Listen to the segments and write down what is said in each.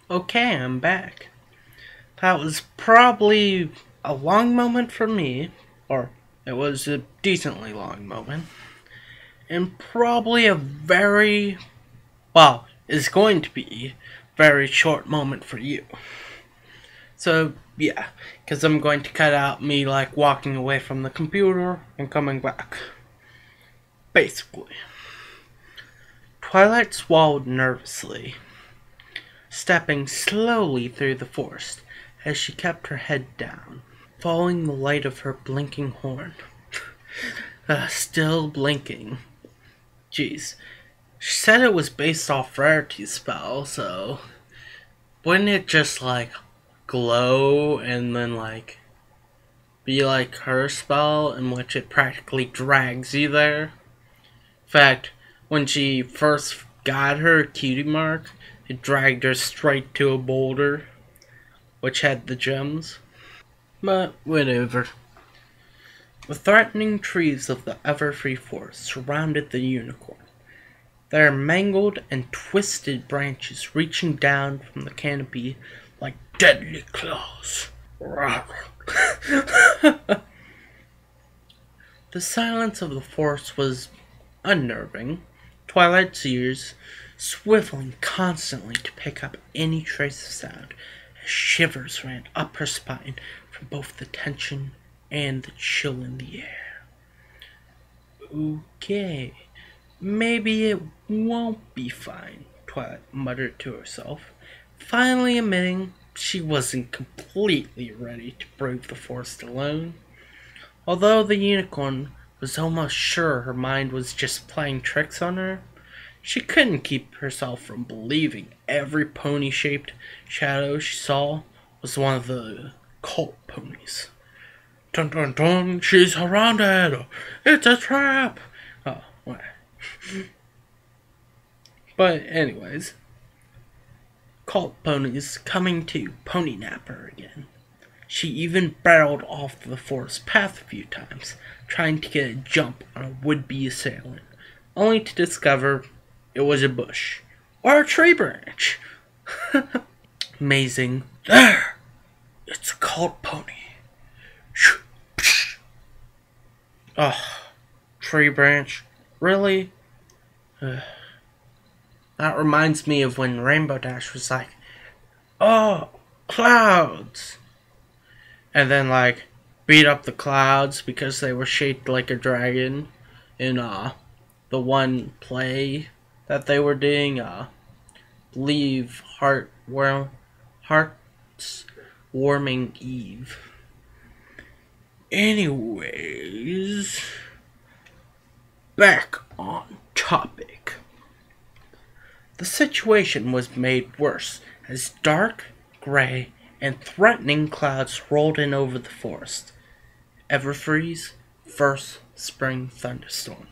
Okay, I'm back. That was probably a long moment for me, or it was a decently long moment, and probably a very, well, it's going to be very short moment for you. So, yeah, because I'm going to cut out me like walking away from the computer and coming back. Basically, Twilight swallowed nervously, stepping slowly through the forest as she kept her head down, following the light of her blinking horn. Still blinking. Jeez. She said it was based off rarity spell, so wouldn't it just like glow and then like be like her spell in which it practically drags you there? In fact, when she first got her cutie mark, it dragged her straight to a boulder which had the gems. But whatever. The threatening trees of the ever-free forest surrounded the unicorn, their mangled and twisted branches reaching down from the canopy like deadly claws. The silence of the forest was unnerving, Twilight's ears swiveling constantly to pick up any trace of sound as shivers ran up her spine from both the tension and the chill in the air. Okay, maybe it won't be fine, Twilight muttered to herself, finally admitting she wasn't completely ready to brave the forest alone. Although the unicorn was almost sure her mind was just playing tricks on her, she couldn't keep herself from believing every pony-shaped shadow she saw was one of the cult ponies. Dun dun dun, she's surrounded! It's a trap! Oh, what? But anyways, cult ponies coming to pony nap her again. She even barreled off the forest path a few times, trying to get a jump on a would-be assailant, only to discover it was a bush, or a tree branch. Amazing. There! It's a cult pony. Oh, tree branch. Really? That reminds me of when Rainbow Dash was like, oh, clouds! And then like beat up the clouds because they were shaped like a dragon in the one play that they were doing, believe Hearts Warming Eve. Anyways, back on topic. The situation was made worse as dark, gray, and threatening clouds rolled in over the forest. Everfree's first spring thunderstorm.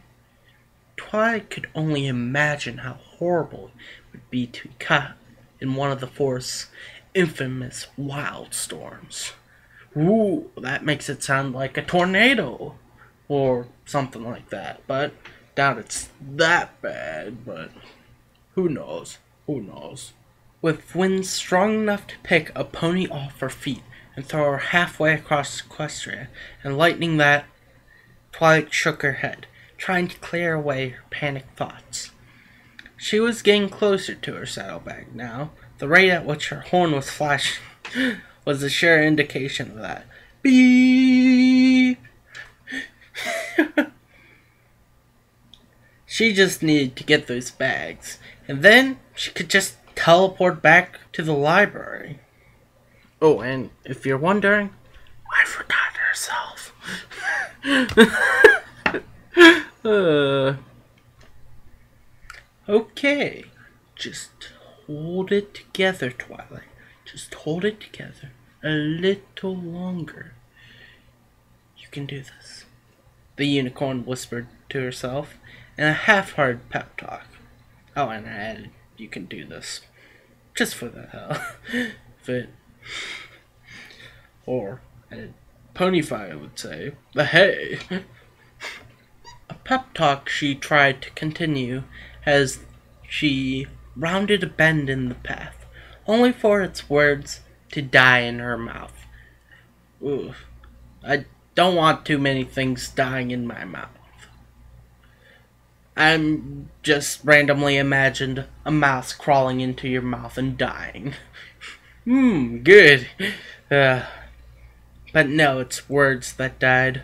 Twilight could only imagine how horrible it would be to be caught in one of the forest's infamous wild storms. Ooh, that makes it sound like a tornado or something like that, but doubt it's that bad, but who knows? Who knows? With winds strong enough to pick a pony off her feet and throw her halfway across Equestria, and lightning that, Twilight shook her head, trying to clear away her panicked thoughts. She was getting closer to her saddlebag now. The rate at which her horn was flashing was a sure indication of that. Beep! She just needed to get those bags, and then she could just teleport back to the library. Oh, and if you're wondering, I forgot herself. Okay, just hold it together, Twilight. Just hold it together a little longer. You can do this, the unicorn whispered to herself in a half-hearted pep talk. Oh, and I added, you can do this. Just for the hell of it. Or, added, Ponyfire would say, the hey. A pep talk she tried to continue as she rounded a bend in the path, only for its words to die in her mouth. Ooh, I don't want too many things dying in my mouth. I'm just randomly imagined a mouse crawling into your mouth and dying. Good. But no, it's words that died.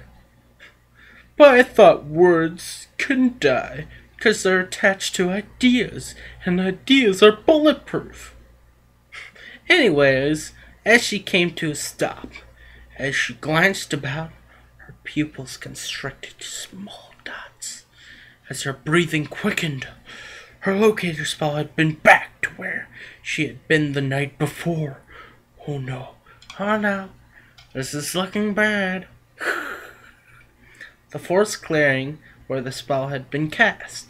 But I thought words couldn't die because they're attached to ideas, and ideas are bulletproof. Anyways, as she came to a stop, as she glanced about, her pupils constricted to small dots. As her breathing quickened, her locator spell had been back to where she had been the night before. Oh no, this is looking bad. The forest clearing where the spell had been cast,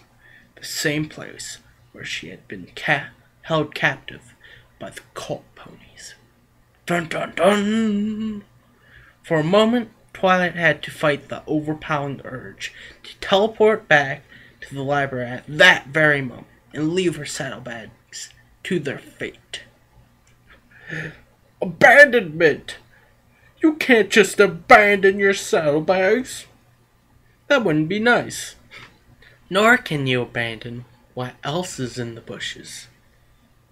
the same place where she had been held captive by the cult ponies. Dun dun dun! For a moment, Twilight had to fight the overpowering urge to teleport back to the library at that very moment and leave her saddlebags to their fate. Abandonment! You can't just abandon your saddlebags. That wouldn't be nice. Nor can you abandon what else is in the bushes.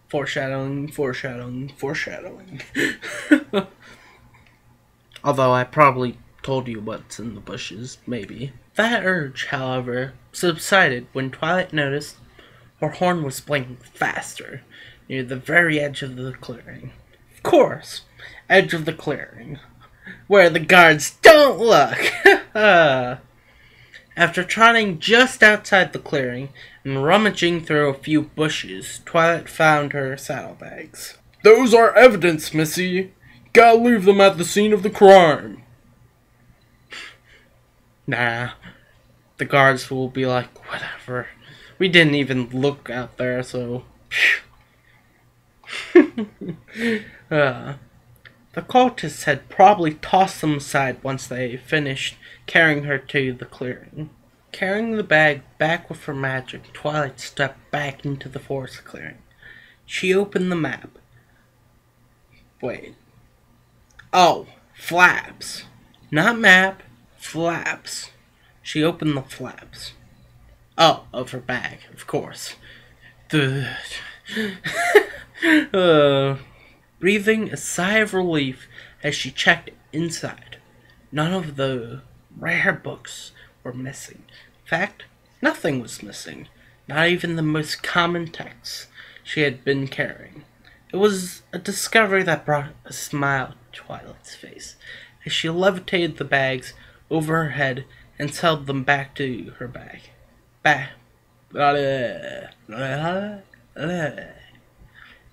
Foreshadowing, foreshadowing, foreshadowing. Although I probably told you what's in the bushes, maybe. That urge, however, subsided when Twilight noticed her horn was blinking faster near the very edge of the clearing. Of course, edge of the clearing, where the guards don't look. After trotting just outside the clearing and rummaging through a few bushes, Twilight found her saddlebags. Those are evidence, Missy. Gotta leave them at the scene of the crime. Nah. The guards will be like, whatever. We didn't even look out there, so... The cultists had probably tossed them aside once they finished carrying her to the clearing. Carrying the bag back with her magic, Twilight stepped back into the forest clearing. She opened the map. Wait. Oh, flaps. Not map, flaps. She opened the flaps. Oh, of her bag, of course. Breathing a sigh of relief as she checked inside. None of the rare books were missing. In fact, nothing was missing. Not even the most common texts she had been carrying. It was a discovery that brought a smile to Twilight's face as she levitated the bags over her head and settled them back to her bag.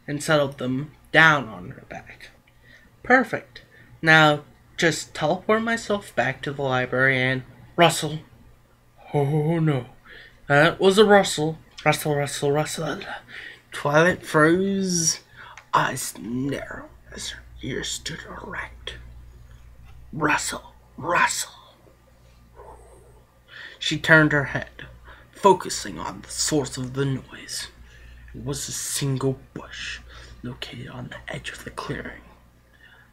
And settled them down on her back. Perfect. Now, just teleport myself back to the library and rustle. Oh no. That was a rustle. Rustle, rustle, rustle. Twilight froze, eyes narrow as her ears stood erect. Rustle, rustle. She turned her head, focusing on the source of the noise. It was a single bush located on the edge of the clearing.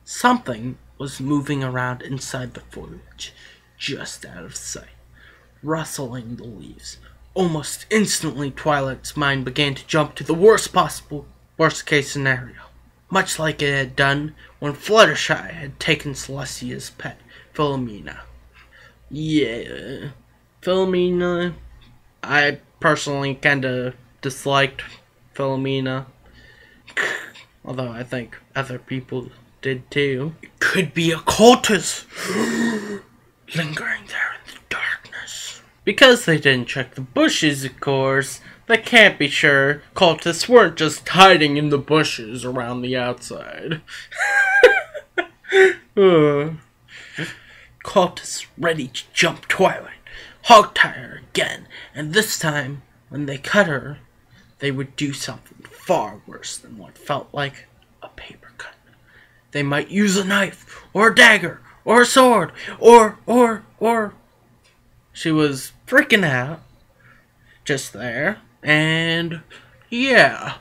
Something was moving around inside the foliage, just out of sight, rustling the leaves. Almost instantly, Twilight's mind began to jump to the worst case scenario, much like it had done when Fluttershy had taken Celestia's pet, Philomena. Yeah, Philomena, I personally kinda disliked Philomena, although I think other people did too. It could be a cultist lingering there in the darkness. Because they didn't check the bushes, of course, they can't be sure cultists weren't just hiding in the bushes around the outside. Cultists ready to jump Twilight, hog-tie her again, and this time, when they cut her, they would do something far worse than what felt like a paper cut. They might use a knife, or a dagger, or a sword, or... She was freaking out, just there, and yeah.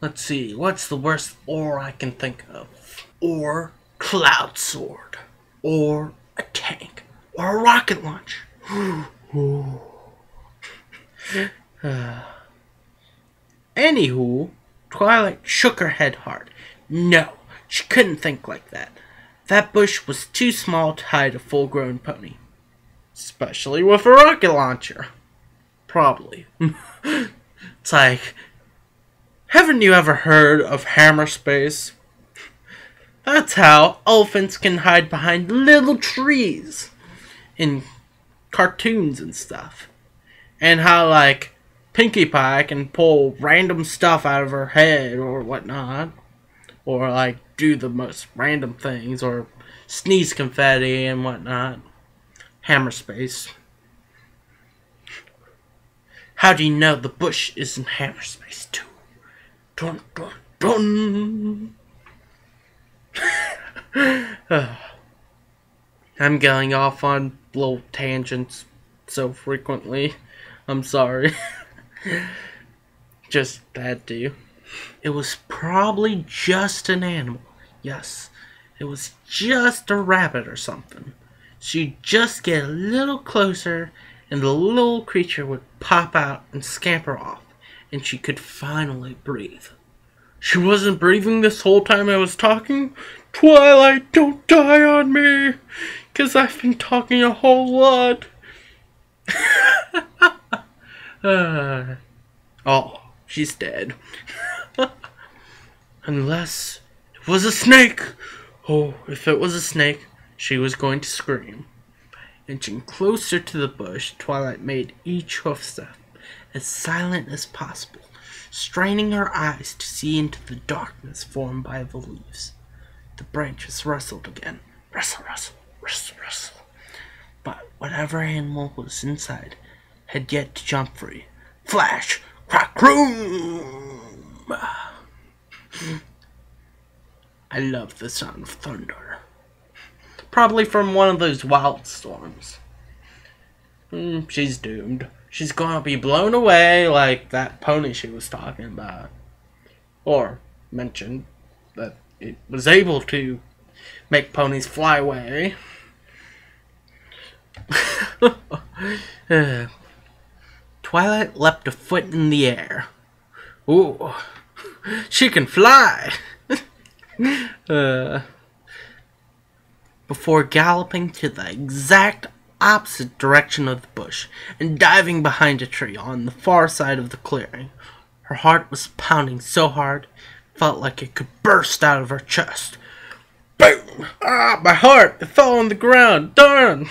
Let's see, what's the worst ore I can think of? Or cloud sword. Or a tank. Or a rocket launcher. Anywho, Twilight shook her head hard. No, she couldn't think like that. That bush was too small to hide a full-grown pony. Especially with a rocket launcher. Probably. It's like, haven't you ever heard of hammer space? That's how elephants can hide behind little trees in cartoons and stuff. And how, like, Pinkie Pie can pull random stuff out of her head or whatnot. Or, like, do the most random things. Or sneeze confetti and whatnot. Hammer space. How do you know the bush is in hammer space too? Dun dun dun! I'm going off on little tangents so frequently. I'm sorry. Just had to. It was probably just an animal. Yes, it was just a rabbit or something. She'd just get a little closer and the little creature would pop out and scamper off, and she could finally breathe. She wasn't breathing this whole time I was talking? Twilight, don't die on me! 'Cause I've been talking a whole lot. Oh, she's dead. Unless it was a snake! Oh, if it was a snake, she was going to scream. Inching closer to the bush, Twilight made each hoof step as silent as possible, straining her eyes to see into the darkness formed by the leaves. The branches rustled again. Rustle, rustle, rustle, rustle. But whatever animal was inside had yet to jump free. Flash! Crack! Croom! I love the sound of thunder. Probably from one of those wild storms. She's doomed. She's gonna be blown away like that pony she was talking about. Or mentioned that it was able to make ponies fly away. Twilight leapt a foot in the air. Ooh, she can fly! Before galloping to the exact opposite direction of the bush and diving behind a tree on the far side of the clearing. Her heart was pounding so hard, it felt like it could burst out of her chest. Boom! Ah, my heart! It fell on the ground! Darn!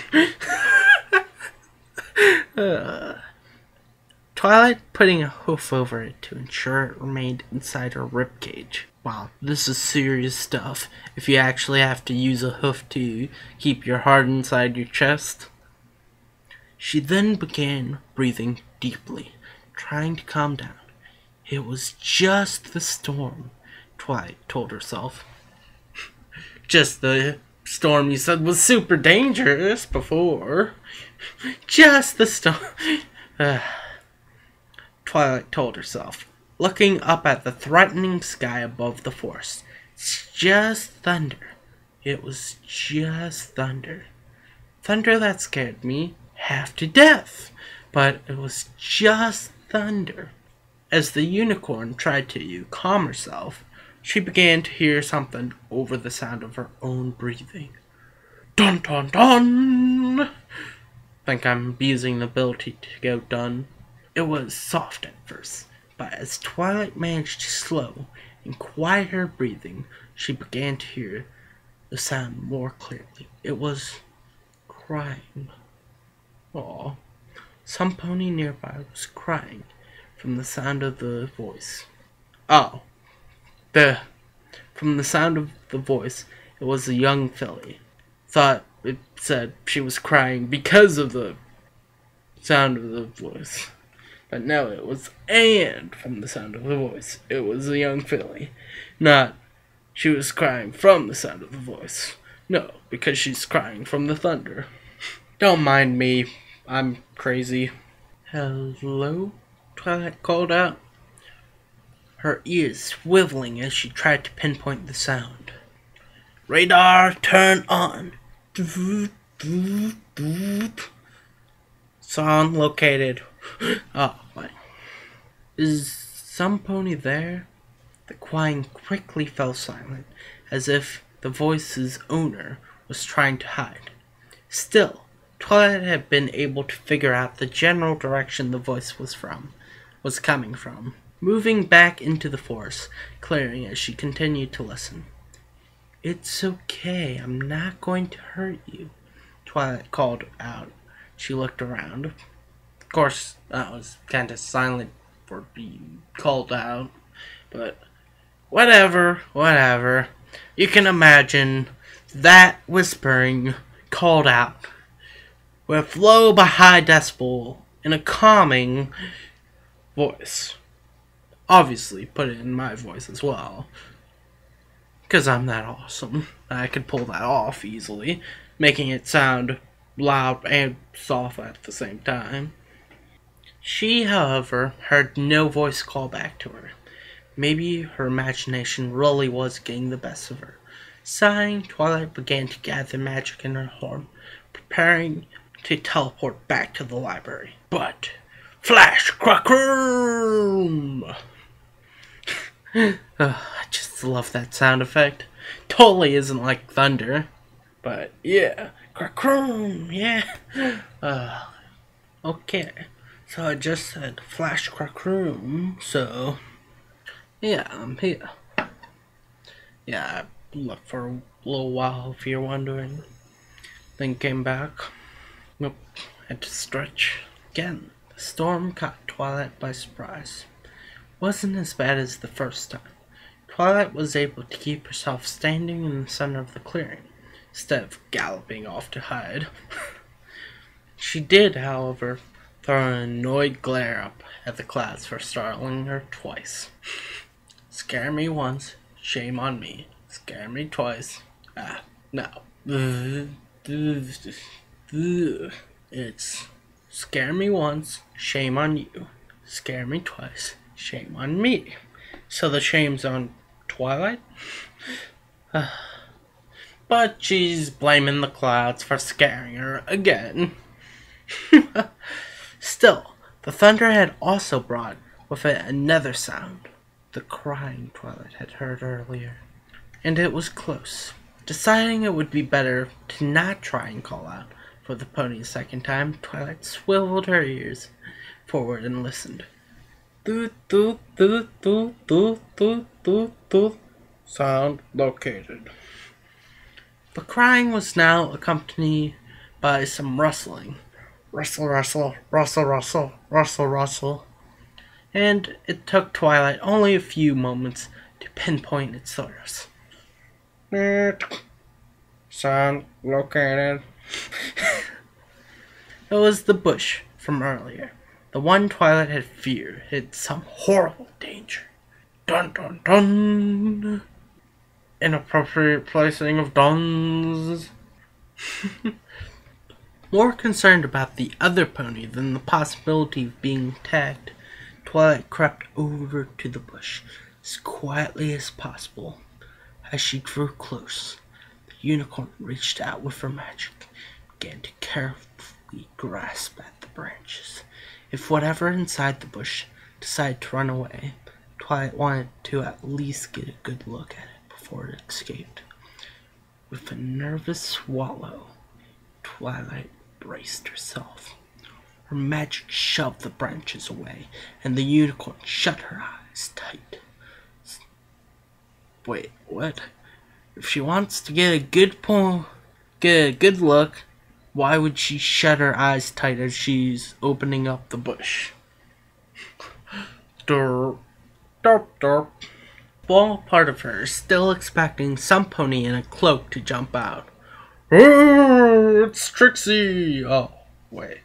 Twilight putting a hoof over it to ensure it remained inside her ribcage. Wow, this is serious stuff if you actually have to use a hoof to keep your heart inside your chest. She then began breathing deeply, trying to calm down. It was just the storm, Twilight told herself. Just the storm you said was super dangerous before. Just the storm. Twilight told herself, looking up at the threatening sky above the forest. It's just thunder. It was just thunder. Thunder that scared me half to death. But it was just thunder. As the unicorn tried to calm herself, she began to hear something over the sound of her own breathing. Dun dun dun! Think I'm abusing the ability to go dun. It was soft at first, but as Twilight managed to slow and quiet her breathing, she began to hear the sound more clearly. It was crying. Aw. Some pony nearby was crying from the sound of the voice. Oh. From the sound of the voice, it was a young filly. Thought it said she was crying because of the sound of the voice. But no, it was and from the sound of the voice. It was a young filly. Not she was crying from the sound of the voice. No, because she's crying from the thunder. Don't mind me. I'm crazy. Hello? Twilight called out. her ears swiveling as she tried to pinpoint the sound. Radar, turn on. Sound located. Oh, wait. Is some pony there? The crying quickly fell silent, as if the voice's owner was trying to hide. Still, Twilight had been able to figure out the general direction the voice was coming from, moving back into the forest clearing as she continued to listen. It's okay, I'm not going to hurt you, Twilight called out. She looked around. Of course, I was kind of silent for being called out, but whatever. You can imagine that whispering called out with low but high decibel in a calming voice. Obviously, put it in my voice as well, because I'm that awesome. I could pull that off easily, making it sound loud and soft at the same time. She, however, heard no voice call back to her. Maybe her imagination really was getting the best of her. Sighing, Twilight began to gather magic in her horn, preparing to teleport back to the library. But, flash, crackroom! I just love that sound effect. Totally isn't like thunder, but yeah, crackroom, yeah. Okay, so I just said flash crackroom, so yeah, I'm here. Yeah, I left for a little while if you're wondering. Then came back. Nope, had to stretch. Again, the storm caught Twilight by surprise. Wasn't as bad as the first time. Twilight was able to keep herself standing in the center of the clearing, instead of galloping off to hide. She did, however, throw an annoyed glare up at the clouds for startling her twice. Scare me once, shame on me. Scare me twice. No. It's scare me once, shame on you. Scare me twice, shame on me. So the shame's on Twilight? But she's blaming the clouds for scaring her again. Still, the thunder had also brought with it another sound. The crying Twilight had heard earlier. And it was close. Deciding it would be better to not try and call out for the pony a second time, Twilight swiveled her ears forward and listened. Doot, doot, doot, doot, doot, doot, doot, doot. Sound located. The crying was now accompanied by some rustling. Rustle, rustle, rustle, rustle, rustle, rustle. And it took Twilight only a few moments to pinpoint its source. Sound located. It was the bush from earlier. The one Twilight had feared hid some horrible danger. Dun dun dun! Inappropriate placing of duns. More concerned about the other pony than the possibility of being tagged, Twilight crept over to the bush as quietly as possible. As she drew close, the unicorn reached out with her magic and began to carefully grasp at the branches. If whatever inside the bush decided to run away, Twilight wanted to at least get a good look at it before it escaped. With a nervous swallow, Twilight braced herself. Her magic shoved the branches away, and the unicorn shut her eyes tight. Wait, what? If she wants to get a good look, why would she shut her eyes tight as she's opening up the bush? Derp, derp, derp. Small part of her is still expecting some pony in a cloak to jump out. Oh, it's Trixie! Oh, wait.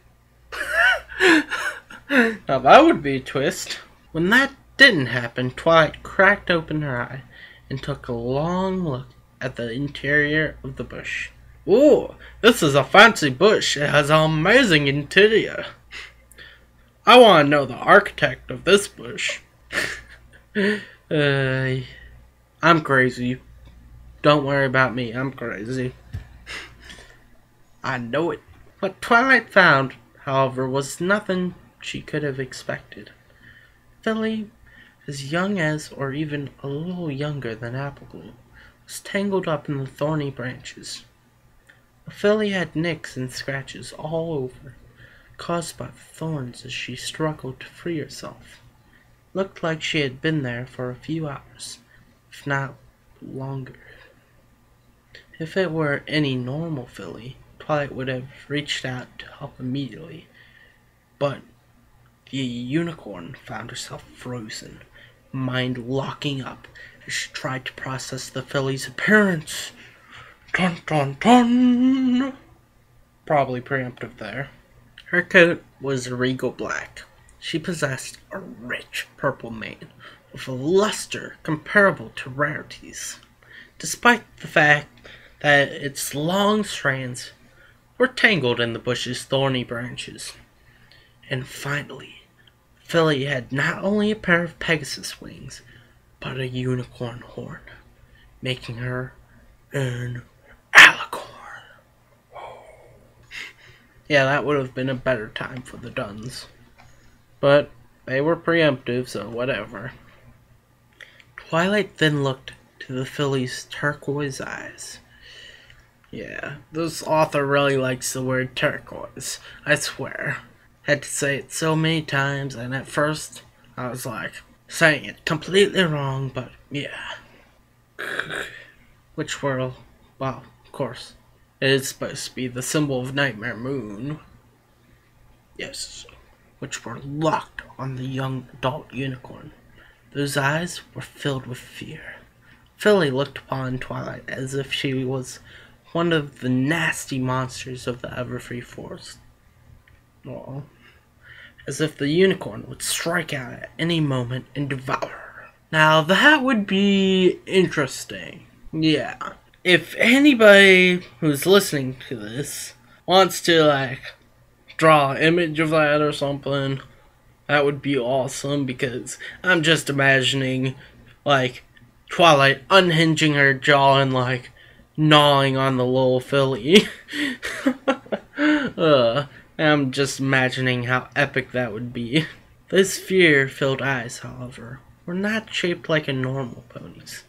Now that would be a twist. When that didn't happen, Twilight cracked open her eye and took a long look at the interior of the bush. Ooh, this is a fancy bush. It has an amazing interior. I want to know the architect of this bush. I'm crazy. Don't worry about me. I'm crazy. I know it. What Twilight found, however, was nothing she could have expected. Philly, as young as or even a little younger than Appleblue, was tangled up in the thorny branches. Philly had nicks and scratches all over, caused by the thorns as she struggled to free herself. Looked like she had been there for a few hours, if not longer. If it were any normal Philly, Twilight would have reached out to help immediately, but the unicorn found herself frozen, mind locking up as she tried to process the filly's appearance. Dun dun dun! Probably preemptive there. Her coat was regal black. She possessed a rich purple mane with a luster comparable to rarities, despite the fact that its long strands were tangled in the bush's thorny branches. And finally, Philly had not only a pair of Pegasus wings, but a unicorn horn, making her an alicorn. Yeah, that would have been a better time for the Duns. But they were preemptive, so whatever. Twilight then looked to the filly's turquoise eyes. Yeah, this author really likes the word turquoise, I swear. Had to say it so many times, and at first I was like, saying it completely wrong, but yeah. Which were, well, of course, it is supposed to be the symbol of Nightmare Moon. Yes, which were locked on the young adult unicorn. Those eyes were filled with fear. Philly looked upon Twilight as if she was one of the nasty monsters of the Everfree Forest. Well, as if the unicorn would strike out at any moment and devour her. Now that would be interesting. Yeah. If anybody who's listening to this wants to, like, draw an image of that or something, that would be awesome, because I'm just imagining, like, Twilight unhinging her jaw and, like, gnawing on the little filly. I'm just imagining how epic that would be. Those fear-filled eyes, however, were not shaped like a normal pony's.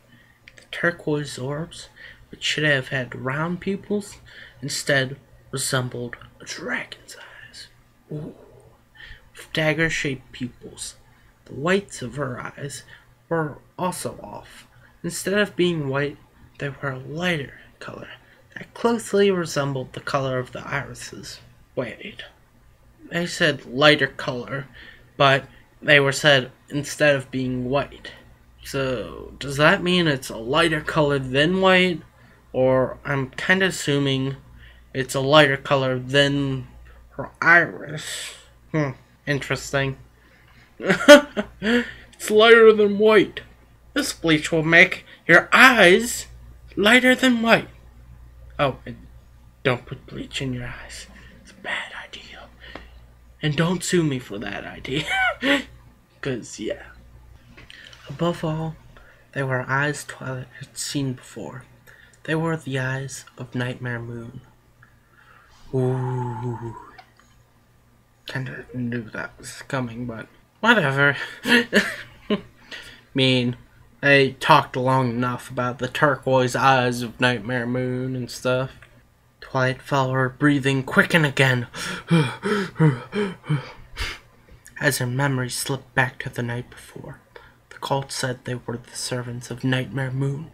The turquoise orbs, which should have had round pupils, instead resembled a dragon's eyes. Ooh. With dagger-shaped pupils. The whites of her eyes were also off. Instead of being white, they were a lighter color that closely resembled the color of the irises. Wait, they said lighter color, but they were said instead of being white. So, does that mean it's a lighter color than white? Or I'm kind of assuming it's a lighter color than her iris. Interesting. It's lighter than white. This bleach will make your eyes lighter than white. Oh, and don't put bleach in your eyes. It's a bad idea. And don't sue me for that idea. Because, yeah. Above all, they were eyes Twilight had seen before. They were the eyes of Nightmare Moon. Ooh. Kinda knew that was coming, but whatever. They talked long enough about the turquoise eyes of Nightmare Moon and stuff. Twilight felt her breathing quicken again as her memory slipped back to the night before. The cult said they were the servants of Nightmare Moon,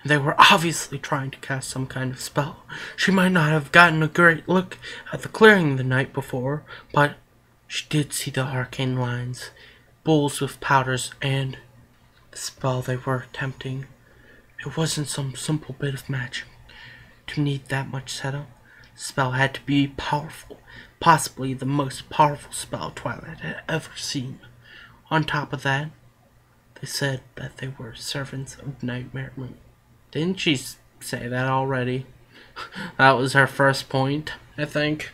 and they were obviously trying to cast some kind of spell. She might not have gotten a great look at the clearing the night before, but she did see the arcane lines, bowls with powders, and the spell they were attempting. It wasn't some simple bit of magic. To need that much setup, the spell had to be powerful, possibly the most powerful spell Twilight had ever seen. On top of that, they said that they were servants of Nightmare Moon. Didn't she say that already? That was her first point, I think,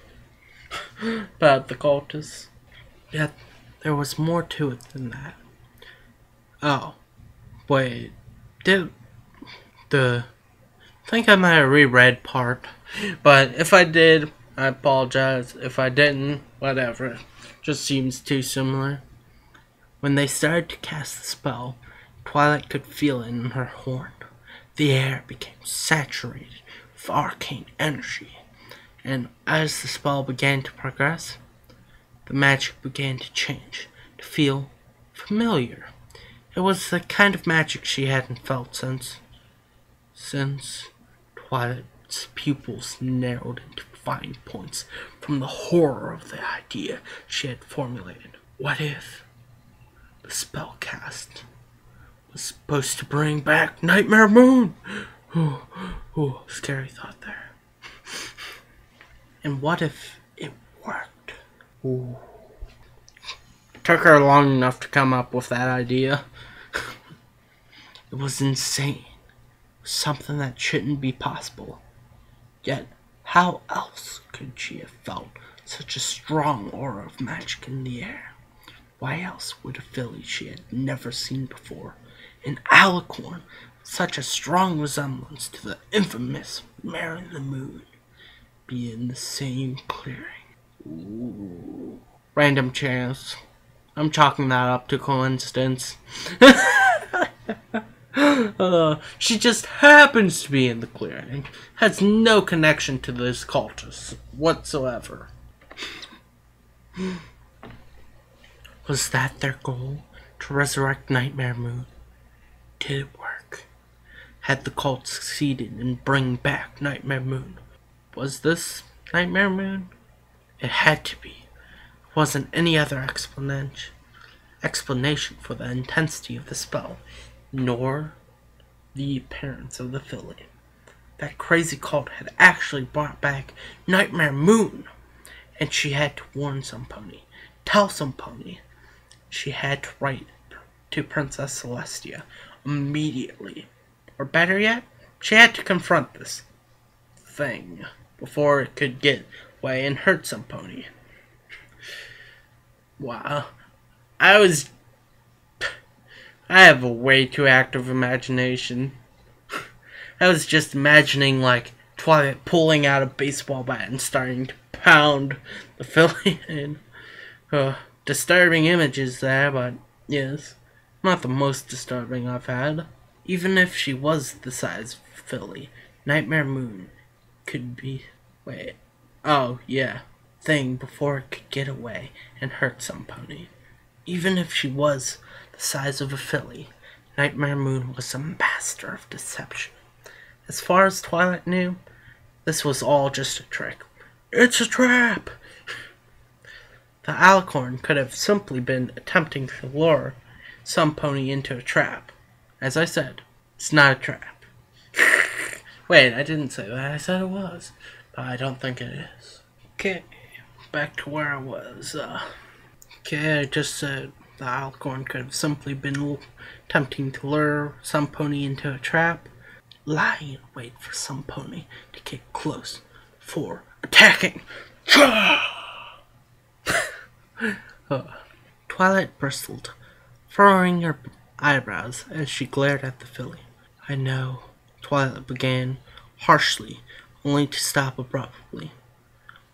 about the cultists. Yet, there was more to it than that. Oh, Wait, did the... I think I might have reread part, but if I did, I apologize. If I didn't, whatever. Just seems too similar. When they started to cast the spell, Twilight could feel it in her horn. The air became saturated with arcane energy, and as the spell began to progress, the magic began to change, to feel familiar. It was the kind of magic she hadn't felt since Twilight's pupils narrowed into fine points from the horror of the idea she had formulated. What if the spell cast was supposed to bring back Nightmare Moon? Ooh, scary thought there. And what if it worked? Ooh. Took her long enough to come up with that idea. It was insane. Something that shouldn't be possible. Yet, how else could she have felt such a strong aura of magic in the air? Why else would a filly she had never seen before, an alicorn with such a strong resemblance to the infamous Mare in the Moon, be in the same clearing? Ooh. Random chance. I'm chalking that up to coincidence. She just happens to be in the clearing. Has no connection to this cultist whatsoever. Was that their goal? To resurrect Nightmare Moon? Did it work? Had the cult succeeded in bringing back Nightmare Moon? Was this Nightmare Moon? It had to be. There wasn't any other explanation for the intensity of the spell, nor the appearance of the filly. That crazy cult had actually brought back Nightmare Moon, and she had to warn some pony, tell some pony. She had to write to Princess Celestia immediately. Or better yet, she had to confront this thing before it could get away and hurt some pony. Wow. I have a way too active imagination. I was just imagining, like, Twilight pulling out a baseball bat and starting to pound the filly in. Disturbing images there, but yes, not the most disturbing I've had. Even if she was the size of a filly, Nightmare Moon could be... Wait. Oh, yeah. Thing before it could get away and hurt some pony. Even if she was the size of a filly, Nightmare Moon was a master of deception. As far as Twilight knew, this was all just a trick. It's a trap! The alicorn could have simply been attempting to lure some pony into a trap. As I said, it's not a trap. Wait, I didn't say that. I said it was. But I don't think it is. Okay, back to where I was. Okay, I just said the alicorn could have simply been attempting to lure some pony into a trap, lying in wait for some pony to get close for attacking. Twilight bristled, furrowing her eyebrows as she glared at the filly. I know, Twilight began harshly, only to stop abruptly.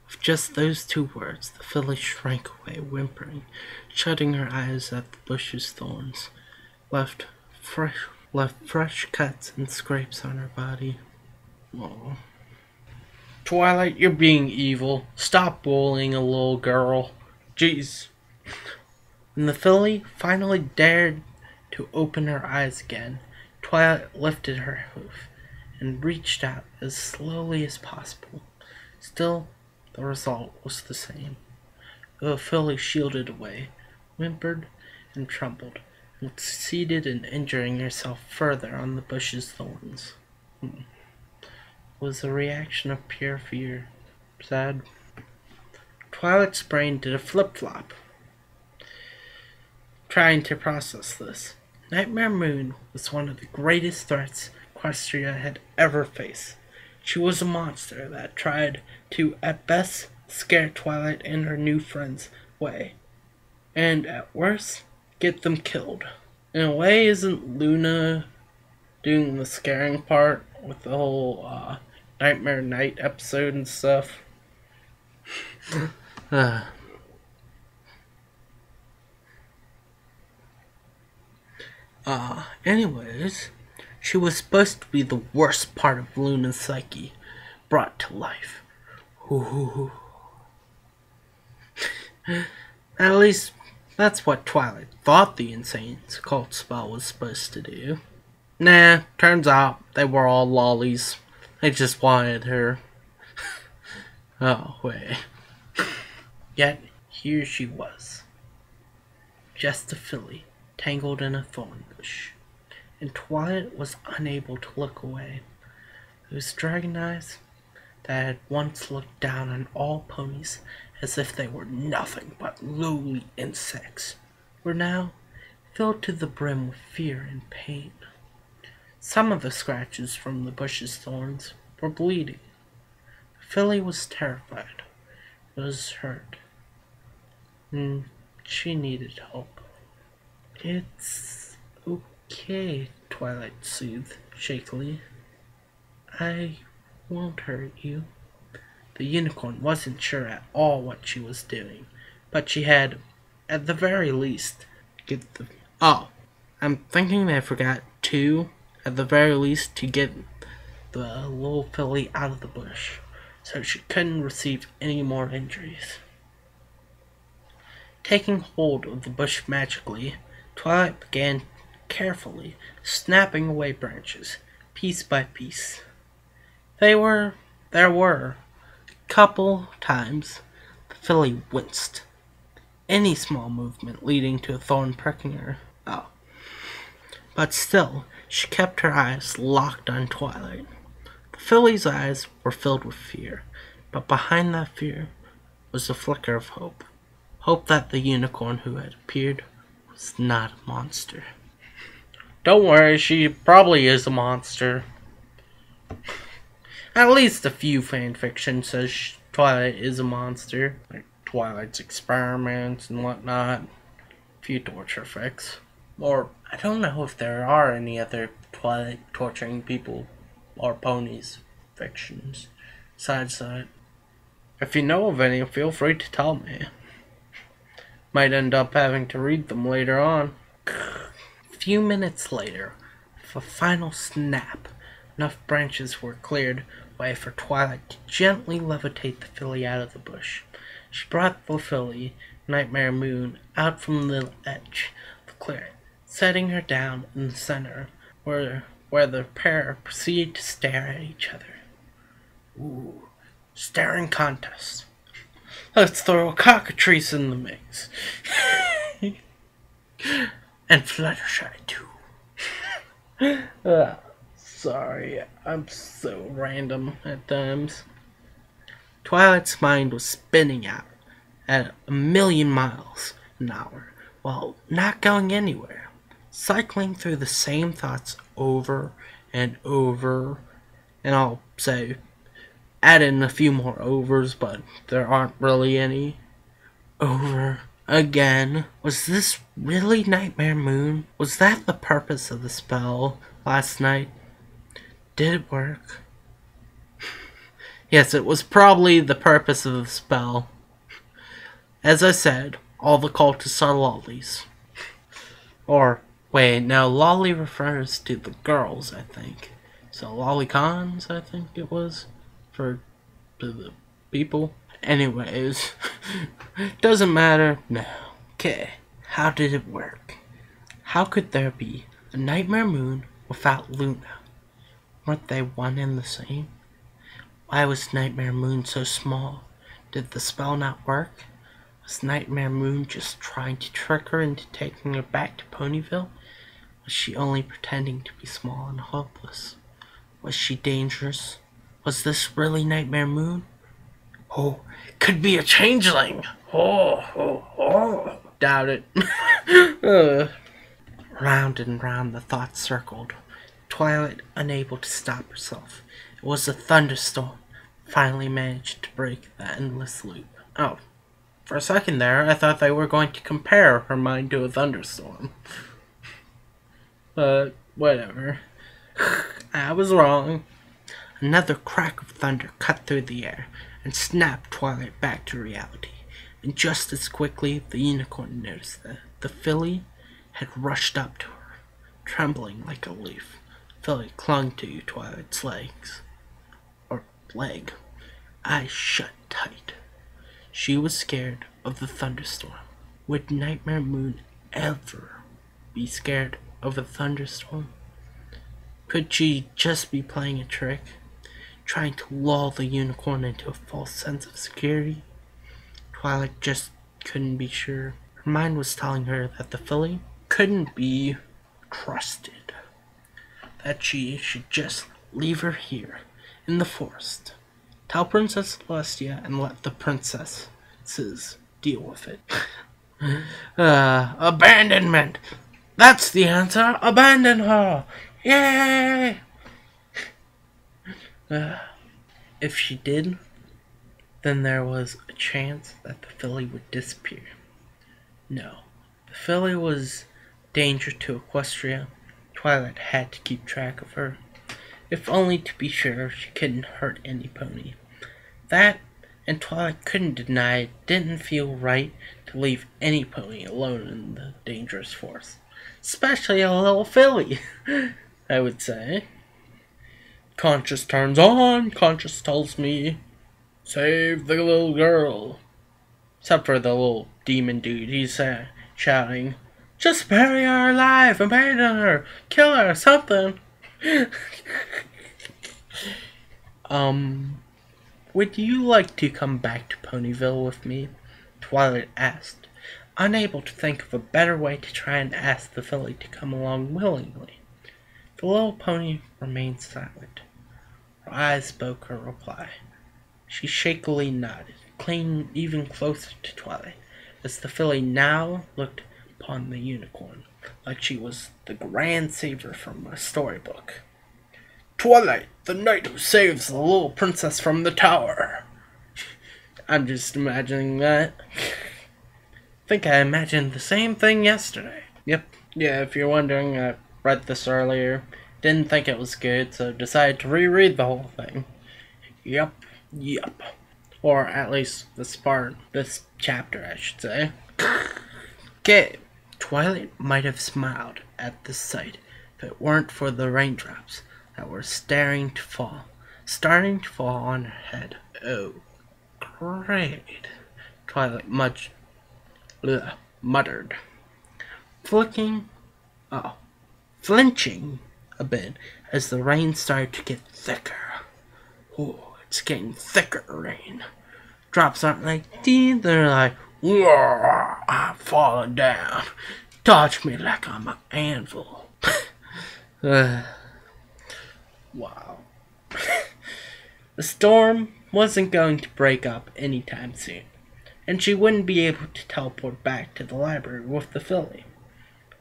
With just those two words, the filly shrank away, whimpering, shutting her eyes at the bush's thorns, left fresh cuts and scrapes on her body. Aww. Twilight, you're being evil. Stop bullying a little girl. Jeez. When the filly finally dared to open her eyes again, Twilight lifted her hoof and reached out as slowly as possible. Still, the result was the same. The filly shielded away, whimpered, and trembled, and succeeded in injuring herself further on the bush's thorns. It was a reaction of pure fear. Sad. Twilight's brain did a flip-flop, trying to process this. Nightmare Moon was one of the greatest threats Equestria had ever faced. She was a monster that tried to, at best, scare Twilight and her new friends away, and at worst, get them killed. In a way, isn't Luna doing the scaring part with the whole Nightmare Night episode and stuff? uh, anyways, she was supposed to be the worst part of Luna's psyche, brought to life. Ooh. At least, that's what Twilight thought the insane cult spell was supposed to do. Nah, turns out they were all lollies. They just wanted her. Oh, wait. Yet, here she was. Just a filly, tangled in a thorn bush. And Twilight was unable to look away. Those dragon eyes that had once looked down on all ponies as if they were nothing but lowly insects, were now filled to the brim with fear and pain. Some of the scratches from the bush's thorns were bleeding. The filly was terrified, was hurt, and she needed help. It's okay, Twilight soothed shakily. I won't hurt you. The unicorn wasn't sure at all what she was doing, but she had, at the very least, get the... Oh, I'm thinking I forgot to, at the very least, to get the little filly out of the bush, so she couldn't receive any more injuries. Taking hold of the bush magically, Twilight began carefully snapping away branches, piece by piece. There were couple times the filly winced. Any small movement leading to a thorn pricking her. Oh. But still, she kept her eyes locked on Twilight. The filly's eyes were filled with fear, but behind that fear was a flicker of hope. Hope that the unicorn who had appeared was not a monster. Don't worry, she probably is a monster. At least a few fanfiction says Twilight is a monster, like Twilight's experiments and whatnot. A few torture fics. Or, I don't know if there are any other Twilight torturing people or ponies fictions besides that. If you know of any, feel free to tell me. Might end up having to read them later on. A few minutes later, with a final snap, enough branches were cleared way for Twilight to gently levitate the filly out of the bush. She brought the filly, Nightmare Moon, out from the edge of the clearing, setting her down in the center, where the pair proceeded to stare at each other. Ooh, staring contest. Let's throw a cockatrice in the mix. And Fluttershy, too. Sorry, I'm so random at times. Twilight's mind was spinning out at 1,000,000 miles an hour, while not going anywhere, cycling through the same thoughts over and over, and I'll say, add in a few more overs, but there aren't really any. Over again. Was this really Nightmare Moon? Was that the purpose of the spell last night? Did it work? Yes, it was probably the purpose of the spell. As I said, all the cultists are lollies. Or, wait, no, lolly refers to the girls, I think. So lollicons, I think it was, for the people. Anyways, doesn't matter now. Okay, how did it work? How could there be a Nightmare Moon without Luna? Weren't they one and the same? Why was Nightmare Moon so small? Did the spell not work? Was Nightmare Moon just trying to trick her into taking her back to Ponyville? Was she only pretending to be small and helpless? Was she dangerous? Was this really Nightmare Moon? Oh, it could be a changeling! Oh. Doubt it. Round and round the thoughts circled, Twilight unable to stop herself. It was a thunderstorm finally managed to break the endless loop. Oh, for a second there, I thought they were going to compare her mind to a thunderstorm. But whatever. I was wrong. Another crack of thunder cut through the air and snapped Twilight back to reality. And just as quickly, the unicorn noticed that the filly had rushed up to her, trembling like a leaf. Filly clung to Twilight's legs. Or leg. Eyes shut tight. She was scared of the thunderstorm. Would Nightmare Moon ever be scared of a thunderstorm? Could she just be playing a trick? Trying to lull the unicorn into a false sense of security? Twilight just couldn't be sure. Her mind was telling her that the filly couldn't be trusted. That she should just leave her here in the forest. Tell Princess Celestia and let the princesses deal with it. Abandonment! That's the answer! Abandon her! Yay! If she did, then there was a chance that the filly would disappear. No, the filly was danger to Equestria. Twilight had to keep track of her, if only to be sure she couldn't hurt any pony. That, and Twilight couldn't deny it didn't feel right to leave any pony alone in the dangerous forest. Especially a little filly, I would say. Conscience turns on, conscience tells me, save the little girl. Except for the little demon dude, he's shouting, just bury her alive, abandon her, kill her, something. Would you like to come back to Ponyville with me? Twilight asked, unable to think of a better way to try and ask the filly to come along willingly. The little pony remained silent. Her eyes spoke her reply. She shakily nodded, clinging even closer to Twilight, as the filly now looked upon the unicorn, like she was the grand savior from a storybook. Twilight, the knight who saves the little princess from the tower. I'm just imagining that. I think I imagined the same thing yesterday. Yep, yeah, if you're wondering, I read this earlier. Didn't think it was good, so decided to reread the whole thing. Yep. Or at least this chapter, I should say. Okay. Twilight might have smiled at this sight if it weren't for the raindrops that were starting to fall on her head. Oh, great, Twilight muttered, flinching a bit as the rain started to get thicker. Oh, it's getting thicker rain. Drops aren't like these, they're like, I'm falling down. Touch me like I'm an anvil. Wow. The storm wasn't going to break up anytime soon, and she wouldn't be able to teleport back to the library with the filly.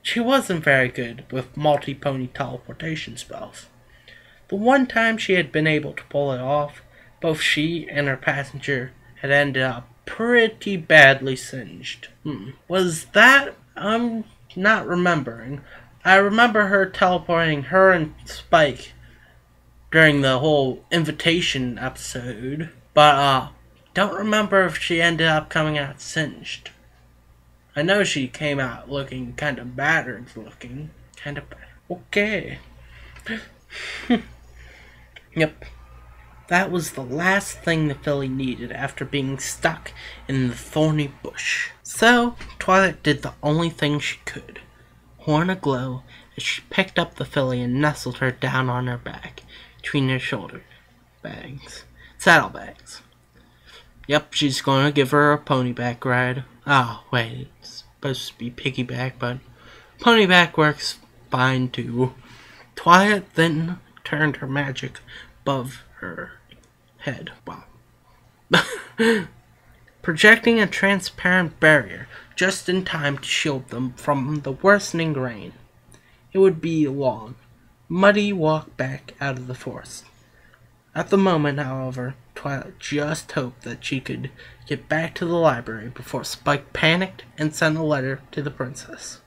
She wasn't very good with multi-pony teleportation spells. The one time she had been able to pull it off, both she and her passenger had ended up pretty badly singed. Was that? I'm not remembering. I remember her teleporting her and Spike during the whole invitation episode, but don't remember if she ended up coming out singed. I know she came out looking kind of battered looking. Okay. Yep. That was the last thing the filly needed after being stuck in the thorny bush. So, Twilight did the only thing she could. Horn aglow as she picked up the filly and nestled her down on her back, between her saddlebags. Yep, she's gonna give her a ponyback ride. Oh, wait, it's supposed to be piggyback, but ponyback works fine too. Twilight then turned her magic above her head. Wow. Projecting a transparent barrier just in time to shield them from the worsening rain. It would be a long, muddy walk back out of the forest. At the moment, however, Twilight just hoped that she could get back to the library before Spike panicked and sent a letter to the princess.